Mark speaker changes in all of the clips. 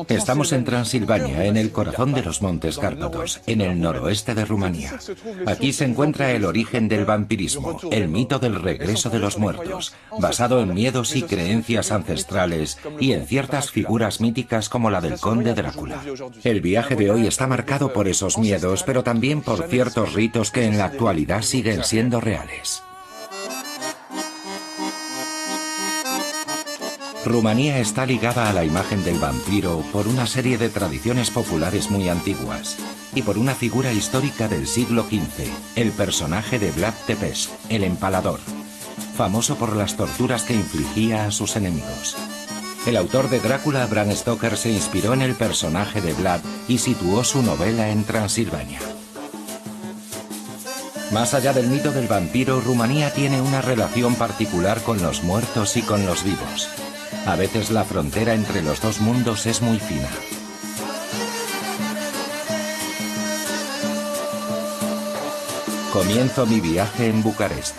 Speaker 1: Estamos en Transilvania, en el corazón de los Montes Cárpatos, en el noroeste de Rumanía. Aquí se encuentra el origen del vampirismo, el mito del regreso de los muertos, basado en miedos y creencias ancestrales y en ciertas figuras míticas como la del conde Drácula. El viaje de hoy está marcado por esos miedos, pero también por ciertos ritos que en la actualidad siguen siendo reales. Rumanía está ligada a la imagen del vampiro por una serie de tradiciones populares muy antiguas y por una figura histórica del siglo XV, el personaje de Vlad Tepes, el empalador, famoso por las torturas que infligía a sus enemigos. El autor de Drácula, Bram Stoker, se inspiró en el personaje de Vlad y situó su novela en Transilvania. Más allá del mito del vampiro, Rumanía tiene una relación particular con los muertos y con los vivos. A veces la frontera entre los dos mundos es muy fina. Comienzo mi viaje en Bucarest.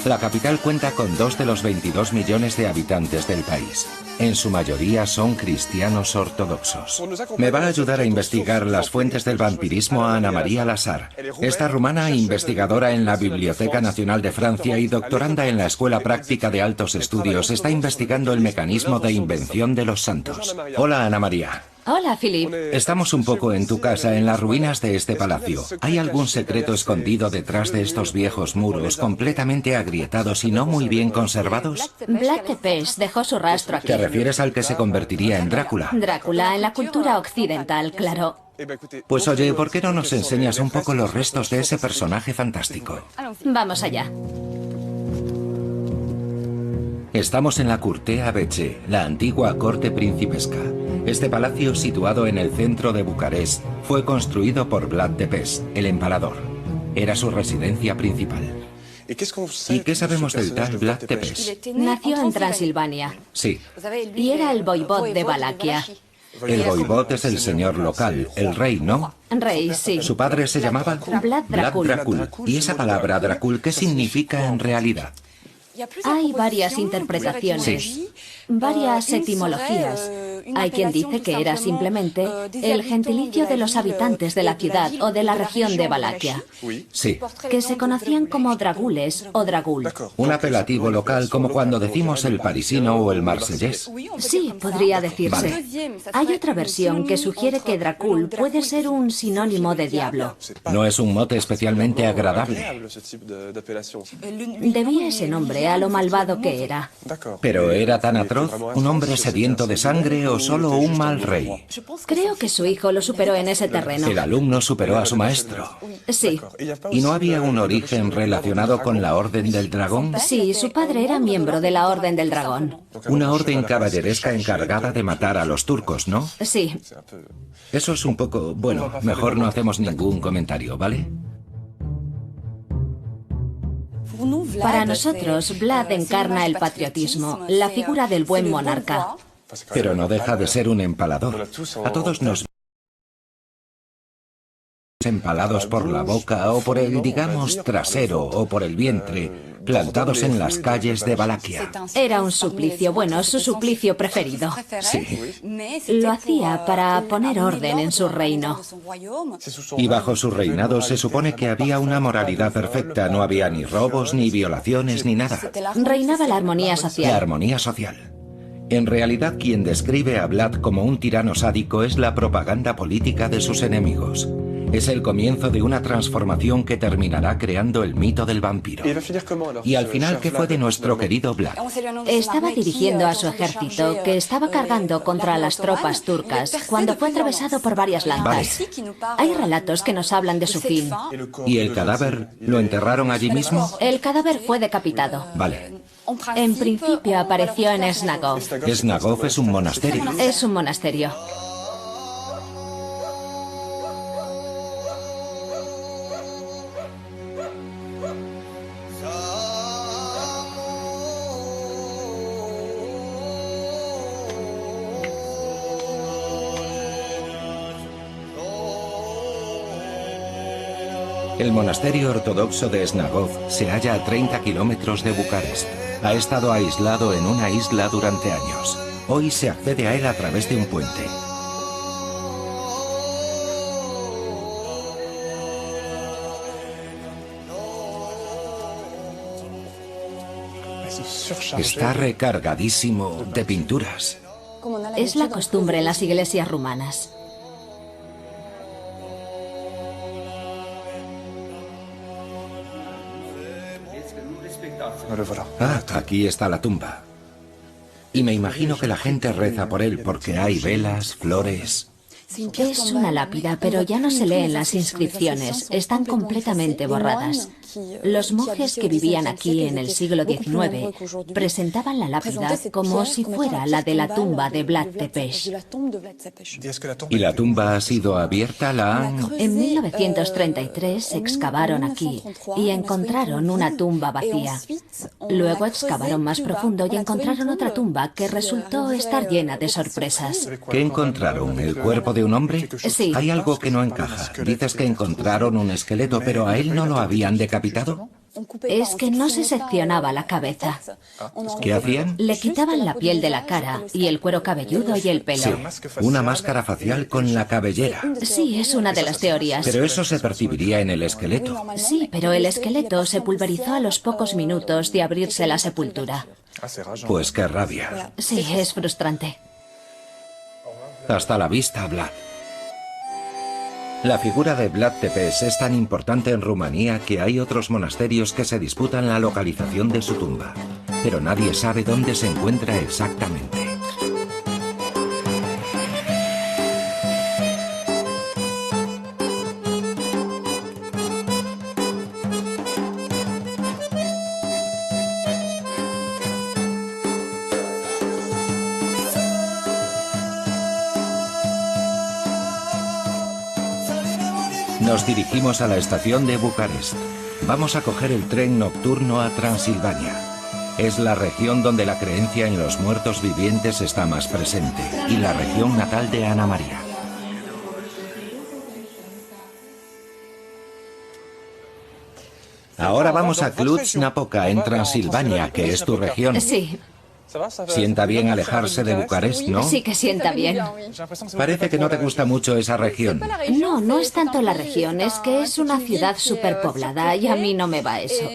Speaker 1: La capital cuenta con 2 de los 22 millones de habitantes del país. En su mayoría son cristianos ortodoxos. Me va a ayudar a investigar las fuentes del vampirismo a Ana María Lasar. Esta rumana, investigadora en la Biblioteca Nacional de Francia y doctoranda en la Escuela Práctica de Altos Estudios, está investigando el mecanismo de invención de los santos. Hola, Ana María.
Speaker 2: Hola, Philip.
Speaker 1: Estamos un poco en tu casa, en las ruinas de este palacio. ¿Hay algún secreto escondido detrás de estos viejos muros completamente agrietados y no muy bien conservados?
Speaker 2: Vlad Tepes dejó su rastro aquí.
Speaker 1: ¿Te refieres al que se convertiría en Drácula?
Speaker 2: Drácula en la cultura occidental, claro.
Speaker 1: Pues oye, ¿por qué no nos enseñas un poco los restos de ese personaje fantástico?
Speaker 2: Vamos allá.
Speaker 1: Estamos en la Curtea Becce, la antigua corte principesca. Este palacio, situado en el centro de Bucarest, fue construido por Vlad Tepes, el empalador. Era su residencia principal. ¿Y qué sabemos del tal Vlad Tepes?
Speaker 2: Nació en Transilvania.
Speaker 1: Sí.
Speaker 2: Y era el voivod de Valaquia.
Speaker 1: El voivod es el señor local, el rey, ¿no?
Speaker 2: Rey, sí.
Speaker 1: ¿Su padre se llamaba?
Speaker 2: Vlad Dracul.
Speaker 1: ¿Y esa palabra Dracul qué significa en realidad?
Speaker 2: Hay varias interpretaciones, varias etimologías. Hay quien dice que era simplemente el gentilicio de los habitantes de la ciudad o de la región de Valaquia,
Speaker 1: Sí.
Speaker 2: que se conocían como dragules o dragul.
Speaker 1: Un apelativo local como cuando decimos el parisino o el marsellés.
Speaker 2: Sí, podría decirse.
Speaker 1: Vale.
Speaker 2: Hay otra versión que sugiere que dracul puede ser un sinónimo de diablo.
Speaker 1: No es un mote especialmente agradable.
Speaker 2: Debía ese nombre a lo malvado que era.
Speaker 1: ¿Pero era tan atroz? ¿Un hombre sediento de sangre o solo un mal rey?
Speaker 2: Creo que su hijo lo superó en ese terreno.
Speaker 1: El alumno superó a su maestro.
Speaker 2: Sí.
Speaker 1: ¿Y no había un origen relacionado con la Orden del Dragón?
Speaker 2: Sí, su padre era miembro de la Orden del Dragón.
Speaker 1: Una orden caballeresca encargada de matar a los turcos, ¿no?
Speaker 2: Sí.
Speaker 1: Eso es un poco... Bueno, mejor no hacemos ningún comentario, ¿vale?
Speaker 2: Para nosotros, Vlad encarna el patriotismo, la figura del buen monarca.
Speaker 1: Pero no deja de ser un empalador. A todos nos empalados por la boca o por el, digamos, trasero o por el vientre, plantados en las calles de Valaquia.
Speaker 2: Era un suplicio, bueno, su suplicio preferido.
Speaker 1: Sí.
Speaker 2: Lo hacía para poner orden en su reino.
Speaker 1: Y bajo su reinado se supone que había una moralidad perfecta, no había ni robos, ni violaciones, ni nada.
Speaker 2: Reinaba la armonía
Speaker 1: La
Speaker 2: social.
Speaker 1: armonía social. En realidad, quien describe a Vlad como un tirano sádico es la propaganda política de sus enemigos. Es el comienzo de una transformación que terminará creando el mito del vampiro. Y al final, ¿qué fue de nuestro querido Vlad?
Speaker 2: Estaba dirigiendo a su ejército, que estaba cargando contra las tropas turcas, cuando fue atravesado por varias lanzas. Hay relatos que nos hablan de su fin.
Speaker 1: ¿Y el cadáver lo enterraron allí mismo?
Speaker 2: El cadáver fue decapitado.
Speaker 1: Vale.
Speaker 2: En principio apareció en Snagov.
Speaker 1: Snagov es un monasterio.
Speaker 2: Es un monasterio.
Speaker 1: El monasterio ortodoxo de Snagov se halla a 30 kilómetros de Bucarest. Ha estado aislado en una isla durante años. Hoy se accede a él a través de un puente. Está recargadísimo de pinturas.
Speaker 2: Es la costumbre en las iglesias rumanas.
Speaker 1: Ah, aquí está la tumba. Y me imagino que la gente reza por él porque hay velas, flores.
Speaker 2: Es una lápida, pero ya no se leen las inscripciones, están completamente borradas. Los monjes que vivían aquí en el siglo XIX presentaban la lápida como si fuera la de la tumba de Vlad Tepes.
Speaker 1: ¿Y la tumba ha sido abierta?
Speaker 2: En 1933 excavaron aquí y encontraron una tumba vacía. Luego excavaron más profundo y encontraron otra tumba que resultó estar llena de sorpresas.
Speaker 1: ¿Qué encontraron? ¿El cuerpo de un hombre?
Speaker 2: Sí.
Speaker 1: Hay algo que no encaja. Dices que encontraron un esqueleto, pero a él no lo habían decapitado.
Speaker 2: Es que no se seccionaba la cabeza.
Speaker 1: ¿Qué hacían?
Speaker 2: Le quitaban la piel de la cara y el cuero cabelludo y el pelo.
Speaker 1: Sí, una máscara facial con la cabellera.
Speaker 2: Sí, es una de las teorías.
Speaker 1: Pero eso se percibiría en el esqueleto.
Speaker 2: Sí, pero el esqueleto se pulverizó a los pocos minutos de abrirse la sepultura.
Speaker 1: Pues qué rabia.
Speaker 2: Sí, es frustrante.
Speaker 1: Hasta la vista, Vlad. La figura de Vlad Tepes es tan importante en Rumanía que hay otros monasterios que se disputan la localización de su tumba, pero nadie sabe dónde se encuentra exactamente. Nos dirigimos a la estación de Bucarest. Vamos a coger el tren nocturno a Transilvania. Es la región donde la creencia en los muertos vivientes está más presente y la región natal de Ana María. Ahora vamos a Cluj-Napoca, en Transilvania, que es tu región.
Speaker 2: Sí.
Speaker 1: Sienta bien alejarse de Bucarest, ¿no?
Speaker 2: Sí que sienta bien.
Speaker 1: Parece que no te gusta mucho esa región.
Speaker 2: No, no es tanto la región, es que es una ciudad superpoblada y a mí no me va eso.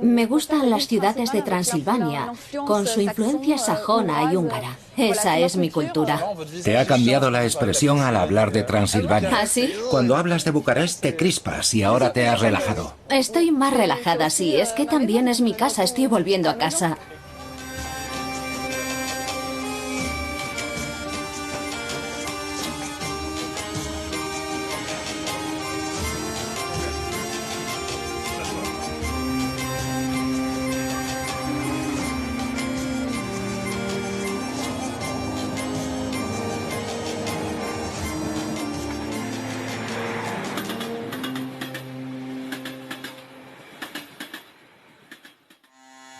Speaker 2: Me gustan las ciudades de Transilvania, con su influencia sajona y húngara. Esa es mi cultura.
Speaker 1: Te ha cambiado la expresión al hablar de Transilvania.
Speaker 2: ¿Ah, sí?
Speaker 1: Cuando hablas de Bucarest te crispas y ahora te has relajado.
Speaker 2: Estoy más relajada, sí. Es que también es mi casa, estoy volviendo a casa.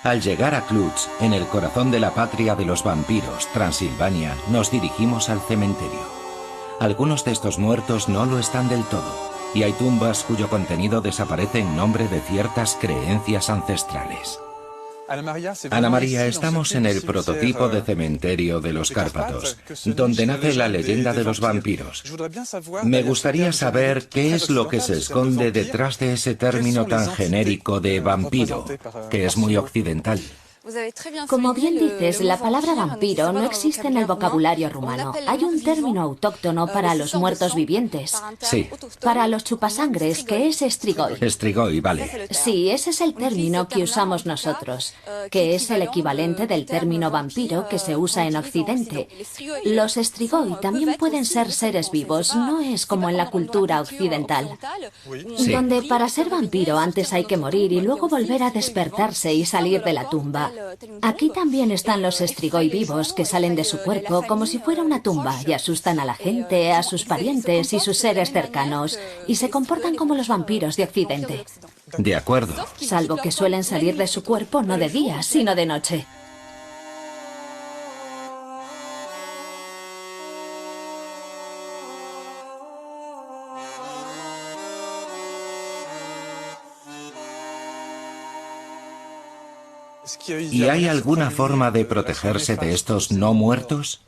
Speaker 1: Al llegar a Cluj, en el corazón de la patria de los vampiros, Transilvania, nos dirigimos al cementerio. Algunos de estos muertos no lo están del todo, y hay tumbas cuyo contenido desaparece en nombre de ciertas creencias ancestrales. Ana María, estamos en el prototipo de cementerio de los Cárpatos, donde nace la leyenda de los vampiros. Me gustaría saber qué es lo que se esconde detrás de ese término tan genérico de vampiro, que es muy occidental.
Speaker 2: Como bien dices, la palabra vampiro no existe en el vocabulario rumano. Hay un término autóctono para los muertos vivientes.
Speaker 1: Sí.
Speaker 2: Para los chupasangres, que es strigoi.
Speaker 1: Strigoi, vale.
Speaker 2: Sí, ese es el término que usamos nosotros, que es el equivalente del término vampiro que se usa en Occidente. Los strigoi también pueden ser seres vivos, no es como en la cultura occidental,
Speaker 1: Sí.
Speaker 2: donde para ser vampiro antes hay que morir y luego volver a despertarse y salir de la tumba. Aquí también están los strigoi vivos que salen de su cuerpo como si fuera una tumba y asustan a la gente, a sus parientes y sus seres cercanos, y se comportan como los vampiros de Occidente.
Speaker 1: De acuerdo.
Speaker 2: Salvo que suelen salir de su cuerpo no de día, sino de noche.
Speaker 1: ¿Y hay alguna forma de protegerse de estos no muertos?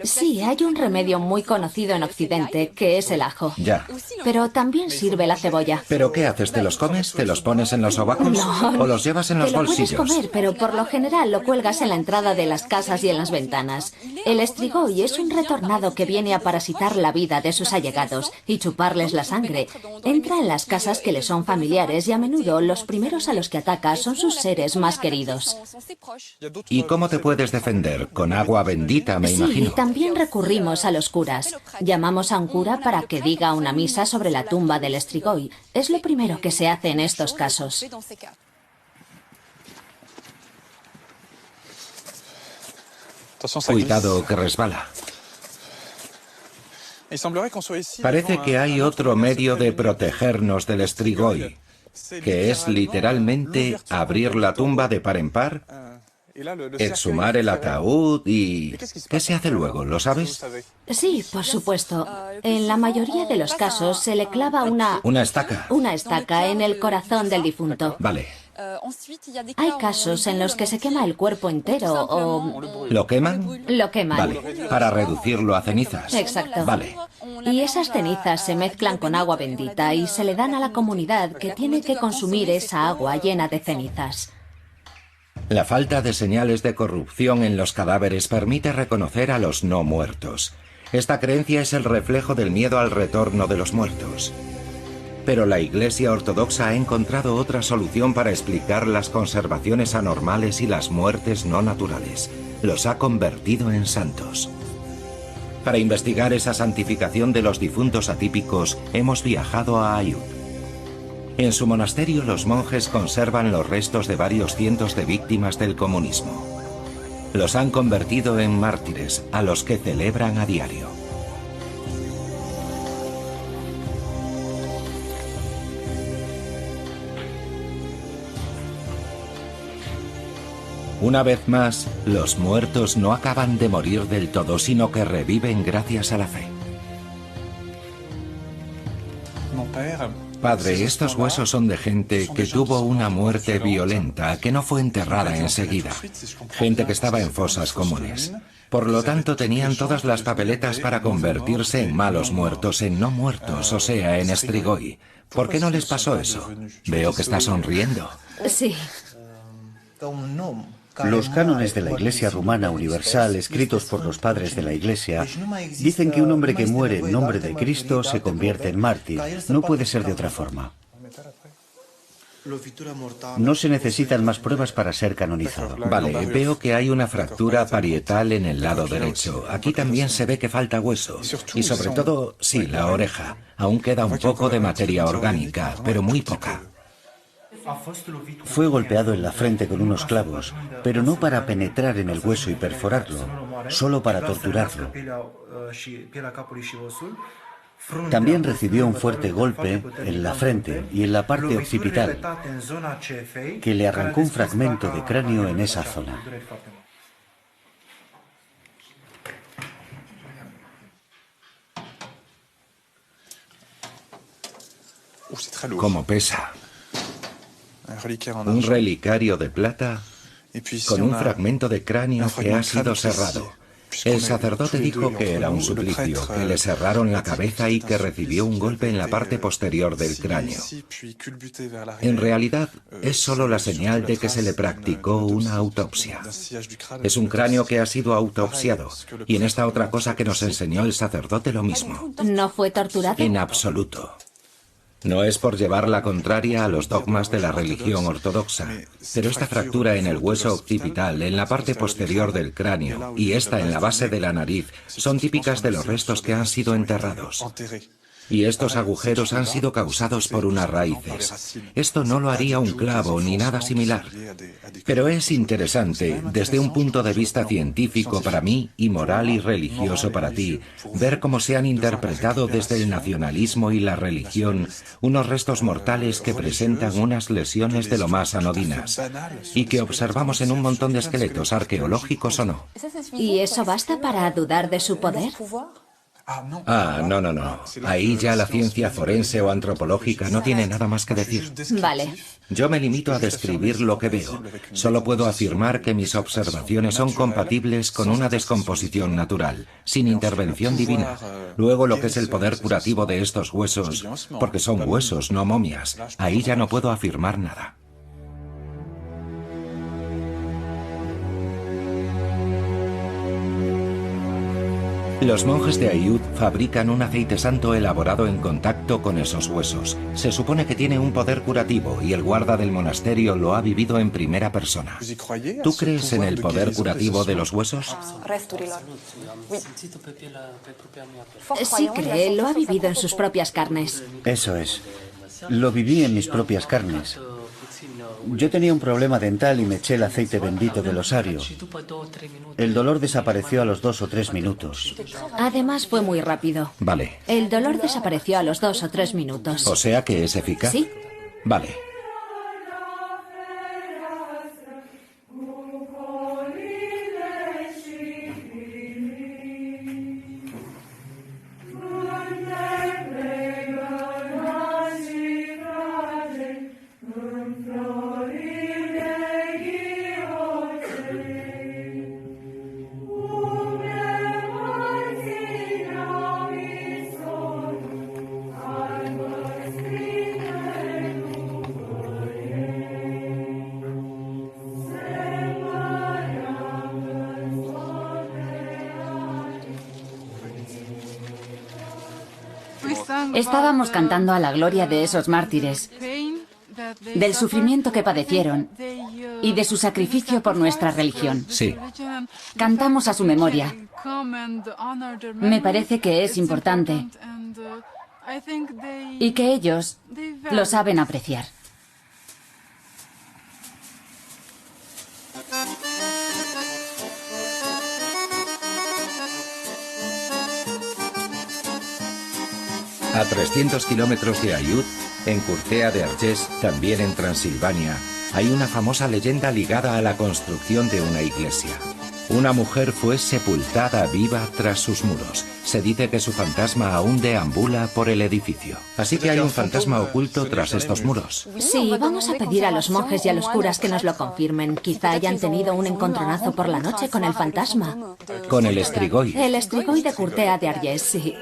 Speaker 2: Sí, hay un remedio muy conocido en Occidente, que es el ajo.
Speaker 1: Ya.
Speaker 2: Pero también sirve la cebolla.
Speaker 1: ¿Pero qué haces? ¿Te los comes? ¿Te los pones en los sobacos?
Speaker 2: No.
Speaker 1: ¿O los llevas en los bolsillos?
Speaker 2: Te lo puedes comer, pero por lo general lo cuelgas en la entrada de las casas y en las ventanas. El estrigoi es un retornado que viene a parasitar la vida de sus allegados y chuparles la sangre. Entra en las casas que le son familiares y a menudo los primeros a los que ataca son sus seres más queridos.
Speaker 1: ¿Y cómo te puedes defender? Con agua bendita, me imagino.
Speaker 2: Sí, también recurrimos a los curas. Llamamos a un cura para que diga una misa sobre la tumba del estrigoi. Es lo primero que se hace en estos casos.
Speaker 1: Cuidado, que resbala. Parece que hay otro medio de protegernos del estrigoi, que es literalmente abrir la tumba de par en par, exhumar el ataúd y... ¿Qué se hace luego? ¿Lo sabes?
Speaker 2: Sí, por supuesto. En la mayoría de los casos se le clava
Speaker 1: ¿Una estaca?
Speaker 2: Una estaca en el corazón del difunto.
Speaker 1: Vale.
Speaker 2: Hay casos en los que se quema el cuerpo entero o...
Speaker 1: ¿Lo queman?
Speaker 2: Lo queman.
Speaker 1: Vale, para reducirlo a cenizas.
Speaker 2: Exacto.
Speaker 1: Vale.
Speaker 2: Y esas cenizas se mezclan con agua bendita y se le dan a la comunidad que tiene que consumir esa agua llena de cenizas.
Speaker 1: La falta de señales de corrupción en los cadáveres permite reconocer a los no muertos. Esta creencia es el reflejo del miedo al retorno de los muertos. Pero la Iglesia Ortodoxa ha encontrado otra solución para explicar las conservaciones anormales y las muertes no naturales. Los ha convertido en santos. Para investigar esa santificación de los difuntos atípicos, hemos viajado a Aiud. En su monasterio los monjes conservan los restos de varios cientos de víctimas del comunismo. Los han convertido en mártires, a los que celebran a diario. Una vez más, los muertos no acaban de morir del todo, sino que reviven gracias a la fe. Padre, estos huesos son de gente que tuvo una muerte violenta, que no fue enterrada enseguida. Gente que estaba en fosas comunes. Por lo tanto, tenían todas las papeletas para convertirse en malos muertos, en no muertos, o sea, en estrigoi. ¿Por qué no les pasó eso? Veo que está sonriendo.
Speaker 2: Sí.
Speaker 3: Los cánones de la Iglesia Rumana Universal, escritos por los padres de la Iglesia, dicen que un hombre que muere en nombre de Cristo se convierte en mártir. No puede ser de otra forma. No se necesitan más pruebas para ser canonizado.
Speaker 1: Vale, veo que hay una fractura parietal en el lado derecho. Aquí también se ve que falta hueso. Y sobre todo, sí, la oreja. Aún queda un poco de materia orgánica, pero muy poca.
Speaker 3: Fue golpeado en la frente con unos clavos, pero no para penetrar en el hueso y perforarlo, solo para torturarlo. También recibió un fuerte golpe en la frente y en la parte occipital, que le arrancó un fragmento de cráneo en esa zona.
Speaker 1: ¿Cómo pesa? Un relicario de plata con un fragmento de cráneo que ha sido cerrado. El sacerdote dijo que era un suplicio, que le cerraron la cabeza y que recibió un golpe en la parte posterior del cráneo. En realidad, es solo la señal de que se le practicó una autopsia. Es un cráneo que ha sido autopsiado, y en esta otra cosa que nos enseñó el sacerdote lo mismo.
Speaker 2: ¿No fue torturado?
Speaker 1: En absoluto. No es por llevar la contraria a los dogmas de la religión ortodoxa, pero esta fractura en el hueso occipital, en la parte posterior del cráneo, y esta en la base de la nariz, son típicas de los restos que han sido enterrados. Y estos agujeros han sido causados por unas raíces. Esto no lo haría un clavo ni nada similar. Pero es interesante, desde un punto de vista científico para mí y moral y religioso para ti, ver cómo se han interpretado desde el nacionalismo y la religión unos restos mortales que presentan unas lesiones de lo más anodinas y que observamos en un montón de esqueletos arqueológicos o no.
Speaker 2: ¿Y eso basta para dudar de su poder?
Speaker 1: Ah, no, no, no. Ahí ya la ciencia forense o antropológica no tiene nada más que decir.
Speaker 2: Vale.
Speaker 1: Yo me limito a describir lo que veo. Solo puedo afirmar que mis observaciones son compatibles con una descomposición natural, sin intervención divina. Luego lo que es el poder curativo de estos huesos, porque son huesos, no momias, ahí ya no puedo afirmar nada. Los monjes de Aiud fabrican un aceite santo elaborado en contacto con esos huesos. Se supone que tiene un poder curativo y el guarda del monasterio lo ha vivido en primera persona. ¿Tú crees en el poder curativo de los huesos?
Speaker 2: Sí cree, lo ha vivido en sus propias carnes.
Speaker 3: Eso es. Lo viví en mis propias carnes. Yo tenía un problema dental y me eché el aceite bendito del osario. El dolor desapareció a los 2 o 3 minutos.
Speaker 2: Además fue muy rápido.
Speaker 1: Vale.
Speaker 2: El dolor desapareció a los 2 o 3 minutos.
Speaker 1: O sea que es eficaz.
Speaker 2: Sí.
Speaker 1: Vale.
Speaker 4: Estábamos cantando a la gloria de esos mártires, del sufrimiento que padecieron y de su sacrificio por nuestra religión.
Speaker 1: Sí.
Speaker 4: Cantamos a su memoria. Me parece que es importante y que ellos lo saben apreciar.
Speaker 1: A 300 kilómetros de Aiud, en Curtea de Argés, también en Transilvania, hay una famosa leyenda ligada a la construcción de una iglesia. Una mujer fue sepultada viva tras sus muros. Se dice que su fantasma aún deambula por el edificio. Así que hay un fantasma oculto tras estos muros.
Speaker 2: Sí, vamos a pedir a los monjes y a los curas que nos lo confirmen. Quizá hayan tenido un encontronazo por la noche con el fantasma.
Speaker 1: Con el Strigoi.
Speaker 2: El Strigoi de Curtea de Argés, sí.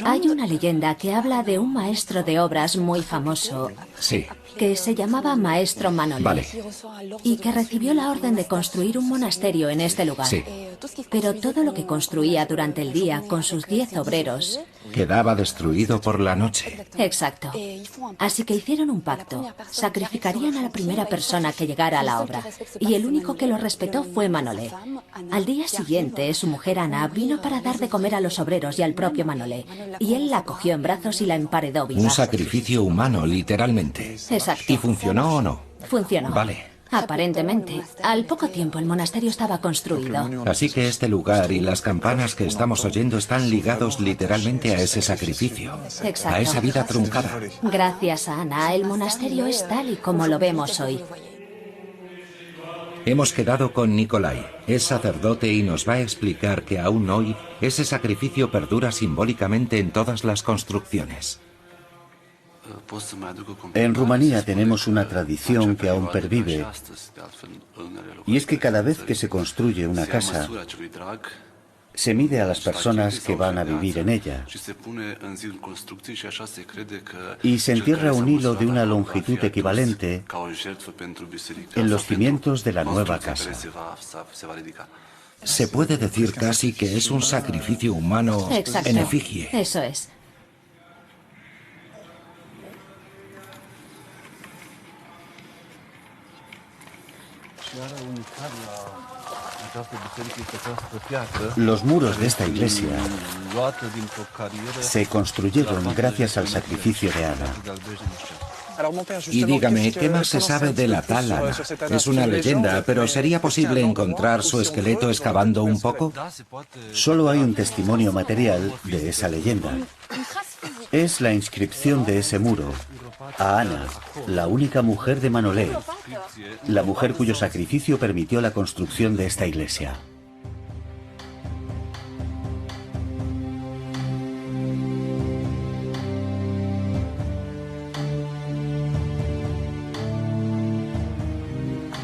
Speaker 2: Hay una leyenda que habla de un maestro de obras muy famoso.
Speaker 1: Sí.
Speaker 2: Que se llamaba Maestro Manolé.
Speaker 1: Vale.
Speaker 2: Y que recibió la orden de construir un monasterio en este lugar.
Speaker 1: Sí.
Speaker 2: Pero todo lo que construía durante el día con sus 10 obreros...
Speaker 1: Quedaba destruido por la noche.
Speaker 2: Exacto. Así que hicieron un pacto. Sacrificarían a la primera persona que llegara a la obra. Y el único que lo respetó fue Manolé. Al día siguiente, su mujer Ana vino para dar de comer a los obreros y al propio Manolé. Y él la cogió en brazos y la emparedó viva.
Speaker 1: Un sacrificio humano, literalmente.
Speaker 2: Exacto.
Speaker 1: ¿Y funcionó o no?
Speaker 2: Funcionó.
Speaker 1: Vale.
Speaker 2: Aparentemente. Al poco tiempo el monasterio estaba construido.
Speaker 1: Así que este lugar y las campanas que estamos oyendo están ligados literalmente a ese sacrificio.
Speaker 2: Exacto.
Speaker 1: A esa vida truncada.
Speaker 2: Gracias a Ana, el monasterio es tal y como lo vemos hoy.
Speaker 1: Hemos quedado con Nikolai. Es sacerdote y nos va a explicar que aún hoy ese sacrificio perdura simbólicamente en todas las construcciones.
Speaker 3: En Rumanía tenemos una tradición que aún pervive, y es que cada vez que se construye una casa, se mide a las personas que van a vivir en ella, y se entierra un hilo de una longitud equivalente en los cimientos de la nueva casa.
Speaker 1: Se puede decir casi que es un sacrificio humano
Speaker 2: Exacto.
Speaker 1: en efigie.
Speaker 2: Eso es.
Speaker 3: Los muros de esta iglesia se construyeron gracias al sacrificio de Ana.
Speaker 1: Y dígame, ¿qué más se sabe de la tal Ana? Es una leyenda, pero ¿sería posible encontrar su esqueleto excavando un poco?
Speaker 3: Solo hay un testimonio material de esa leyenda. Es la inscripción de ese muro a Ana, la única mujer de Manolé, la mujer cuyo sacrificio permitió la construcción de esta iglesia.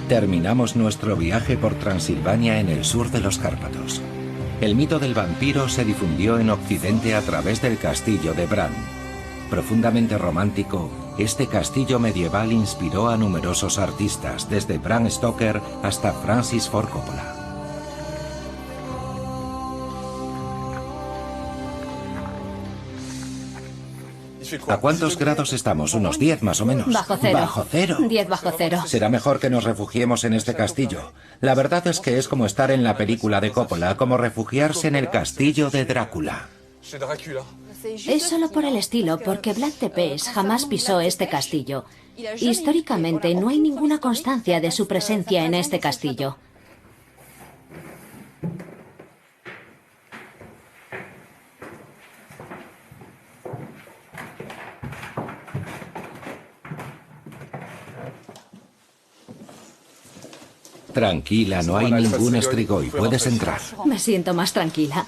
Speaker 1: Terminamos nuestro viaje por Transilvania en el sur de los Cárpatos. El mito del vampiro se difundió en Occidente a través del castillo de Bran. Profundamente romántico, este castillo medieval inspiró a numerosos artistas, desde Bram Stoker hasta Francis Ford Coppola. ¿A cuántos grados estamos? ¿Unos 10 más o menos?
Speaker 2: Bajo cero.
Speaker 1: ¿Bajo cero?
Speaker 2: 10 bajo cero.
Speaker 1: Será mejor que nos refugiemos en este castillo. La verdad es que es como estar en la película de Coppola, como refugiarse en el castillo de Drácula.
Speaker 2: Es solo por el estilo, porque Vlad Tepes jamás pisó este castillo. Históricamente no hay ninguna constancia de su presencia en este castillo.
Speaker 1: Tranquila, no hay ningún Strigoi. Puedes entrar.
Speaker 2: Me siento más tranquila.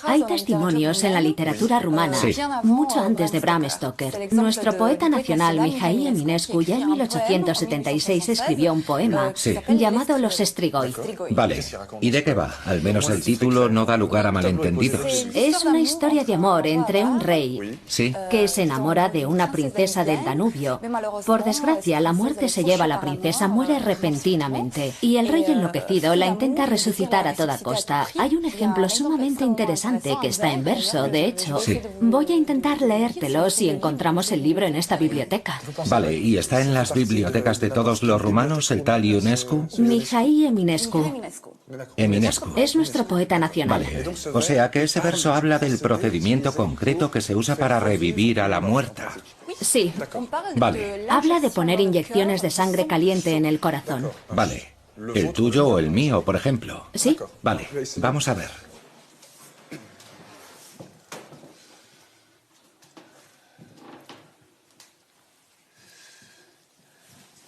Speaker 2: Hay testimonios en la literatura rumana,
Speaker 1: Sí.
Speaker 2: mucho antes de Bram Stoker. Nuestro poeta nacional, Mihai Eminescu, ya en 1876 escribió un poema
Speaker 1: Sí.
Speaker 2: llamado Los Strigoi.
Speaker 1: Vale. ¿Y de qué va? Al menos el título no da lugar a malentendidos.
Speaker 2: Es una historia de amor entre un rey
Speaker 1: ¿Sí?
Speaker 2: que se enamora de una princesa del Danubio. Por desgracia, la muerte se lleva a la princesa, muere repentinamente. Y el rey enloquecido la intenta resucitar a toda costa. Hay un ejemplo sumamente interesante que está en verso, de hecho.
Speaker 1: Sí.
Speaker 2: Voy a intentar leértelo si encontramos el libro en esta biblioteca.
Speaker 1: Vale, ¿y está en las bibliotecas de todos los rumanos el tal Ionescu?
Speaker 2: Mihai Eminescu.
Speaker 1: Eminescu.
Speaker 2: Es nuestro poeta nacional.
Speaker 1: Vale. O sea que ese verso habla del procedimiento concreto que se usa para revivir a la muerta.
Speaker 2: Sí.
Speaker 1: Vale.
Speaker 2: Habla de poner inyecciones de sangre caliente en el corazón.
Speaker 1: Vale. ¿El tuyo o el mío, por ejemplo?
Speaker 2: ¿Sí?
Speaker 1: Vale, vamos a ver.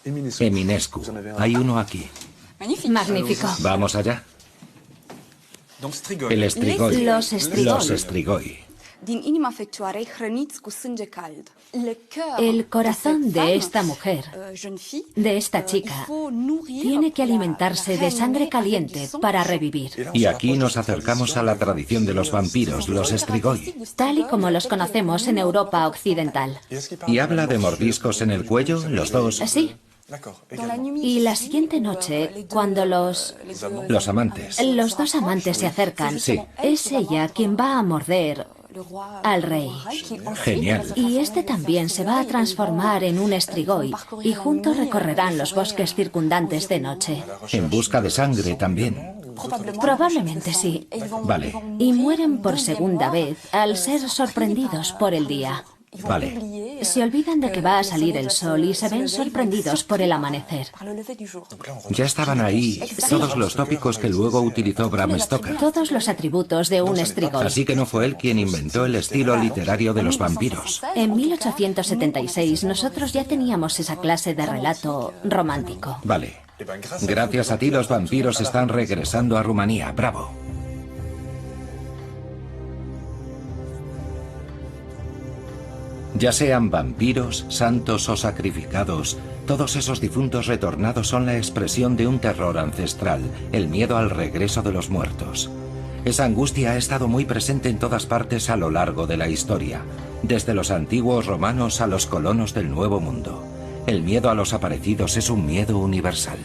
Speaker 1: Eminescu. Hay uno aquí.
Speaker 2: Magnífico.
Speaker 1: Vamos allá. El Strigoi.
Speaker 2: Los Strigoi.
Speaker 1: Los Strigoi.
Speaker 2: El corazón de esta mujer, de esta chica, tiene que alimentarse de sangre caliente para revivir.
Speaker 1: Y aquí nos acercamos a la tradición de los vampiros, los Strigoi.
Speaker 2: Tal y como los conocemos en Europa occidental.
Speaker 1: ¿Y habla de mordiscos en el cuello, los dos?
Speaker 2: Sí. Y la siguiente noche, cuando los
Speaker 1: Los amantes.
Speaker 2: dos amantes se acercan,
Speaker 1: Sí.
Speaker 2: es ella quien va a morder al rey.
Speaker 1: Genial.
Speaker 2: Y este también se va a transformar en un Strigoi y juntos recorrerán los bosques circundantes de noche.
Speaker 1: En busca de sangre también.
Speaker 2: Probablemente sí.
Speaker 1: Vale,
Speaker 2: Y mueren por segunda vez al ser sorprendidos por el día.
Speaker 1: vale.
Speaker 2: Se olvidan de que va a salir el sol y se ven sorprendidos por el amanecer.
Speaker 1: Ya estaban ahí todos los tópicos que luego utilizó Bram Stoker.
Speaker 2: Todos los atributos de un Strigoi.
Speaker 1: Así que no fue él quien inventó el estilo literario de los vampiros.
Speaker 2: En 1876 nosotros ya teníamos esa clase de relato romántico.
Speaker 1: Vale. Gracias a ti los vampiros están regresando a Rumanía. Bravo. Ya sean vampiros, santos o sacrificados, todos esos difuntos retornados son la expresión de un terror ancestral, el miedo al regreso de los muertos. Esa angustia ha estado muy presente en todas partes a lo largo de la historia, desde los antiguos romanos a los colonos del Nuevo Mundo. El miedo a los aparecidos es un miedo universal.